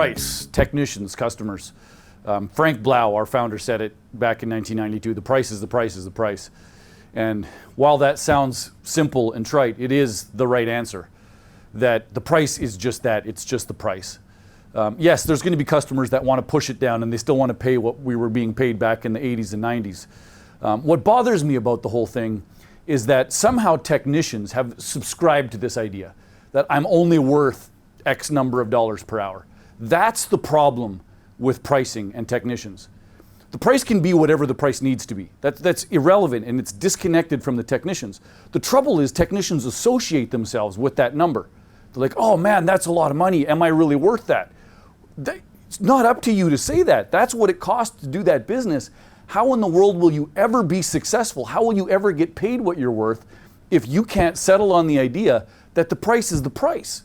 price, technicians, customers. Frank Blau, our founder, said it back in 1992, the price is the price is the price. And while that sounds simple and trite, it is the right answer. That the price is just that, it's just the price. Yes, there's going to be customers that want to push it down and they still want to pay what we were being paid back in the 80s and 90s. What bothers me about the whole thing is that somehow technicians have subscribed to this idea that I'm only worth X number of dollars per hour. That's the problem with pricing and technicians. The price can be whatever the price needs to be. That's irrelevant and it's disconnected from the technicians. The trouble is technicians associate themselves with that number. They're like, oh man, that's a lot of money. Am I really worth that? It's not up to you to say that. That's what it costs to do that business. How in the world will you ever be successful? How will you ever get paid what you're worth if you can't settle on the idea that the price is the price?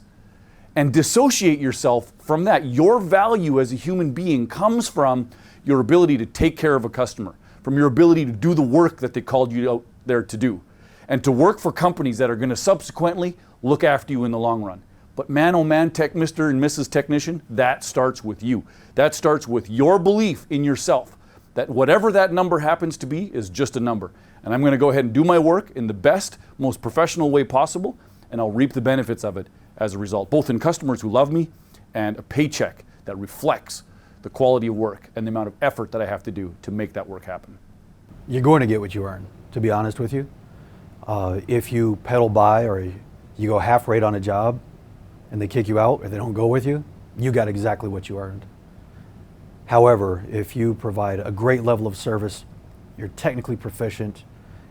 And dissociate yourself from that. Your value as a human being comes from your ability to take care of a customer, from your ability to do the work that they called you out there to do, and to work for companies that are going to subsequently look after you in the long run. But man, oh man, Mr. and Mrs. Technician, that starts with you. That starts with your belief in yourself, that whatever that number happens to be is just a number. And I'm going to go ahead and do my work in the best, most professional way possible, and I'll reap the benefits of it as a result, both in customers who love me and a paycheck that reflects the quality of work and the amount of effort that I have to do to make that work happen. You're going to get what you earn, to be honest with you. If you pedal by or you go half rate on a job and they kick you out or they don't go with you, you got exactly what you earned. However, if you provide a great level of service, you're technically proficient,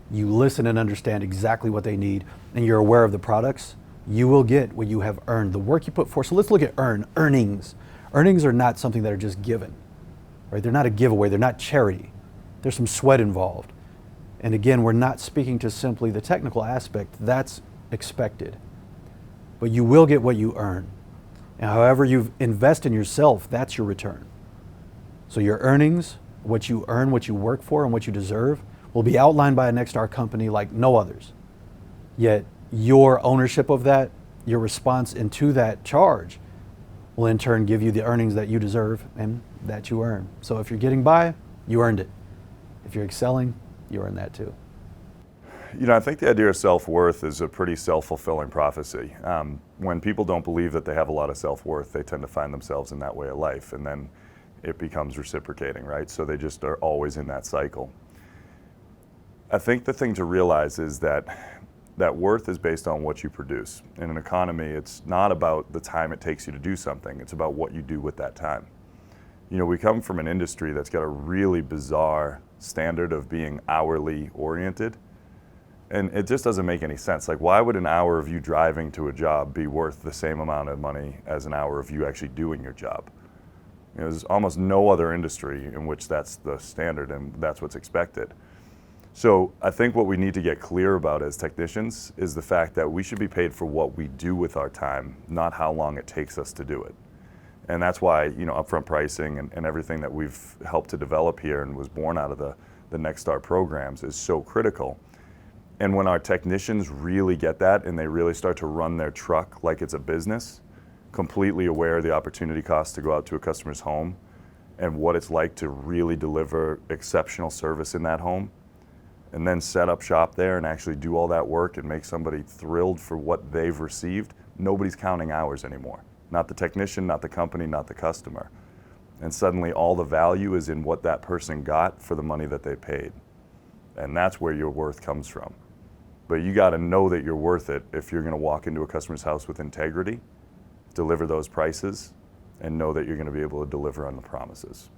you listen and understand exactly what they need, and you're aware of the products, you will get what you have earned, the work you put forth. So let's look at earnings. Earnings are not something that are just given, right? They're not a giveaway, they're not charity. There's some sweat involved. And again, we're not speaking to simply the technical aspect, that's expected. But you will get what you earn. And however you invest in yourself, that's your return. So your earnings, what you earn, what you work for, and what you deserve will be outlined by a Nexstar company like no others. Yet your ownership of that, your response into that charge will in turn give you the earnings that you deserve and that you earn. So if you're getting by, you earned it. If you're excelling, you earn that too. You know, I think the idea of self-worth is a pretty self-fulfilling prophecy. When people don't believe that they have a lot of self-worth, they tend to find themselves in that way of life, and then it becomes reciprocating, right? So they just are always in that cycle. I think the thing to realize is that worth is based on what you produce. In an economy, it's not about the time it takes you to do something, it's about what you do with that time. You know, we come from an industry that's got a really bizarre standard of being hourly oriented, and it just doesn't make any sense. Like, why would an hour of you driving to a job be worth the same amount of money as an hour of you actually doing your job? You know, there's almost no other industry in which that's the standard and that's what's expected. So I think what we need to get clear about as technicians is the fact that we should be paid for what we do with our time, not how long it takes us to do it. And that's why, you know, upfront pricing and everything that we've helped to develop here and was born out of the Nexstar programs is so critical. And when our technicians really get that and they really start to run their truck like it's a business, completely aware of the opportunity cost to go out to a customer's home and what it's like to really deliver exceptional service in that home, and then set up shop there and actually do all that work and make somebody thrilled for what they've received, nobody's counting hours anymore. Not the technician, not the company, not the customer. And suddenly all the value is in what that person got for the money that they paid. And that's where your worth comes from. But you got to know that you're worth it if you're going to walk into a customer's house with integrity, deliver those prices, and know that you're going to be able to deliver on the promises.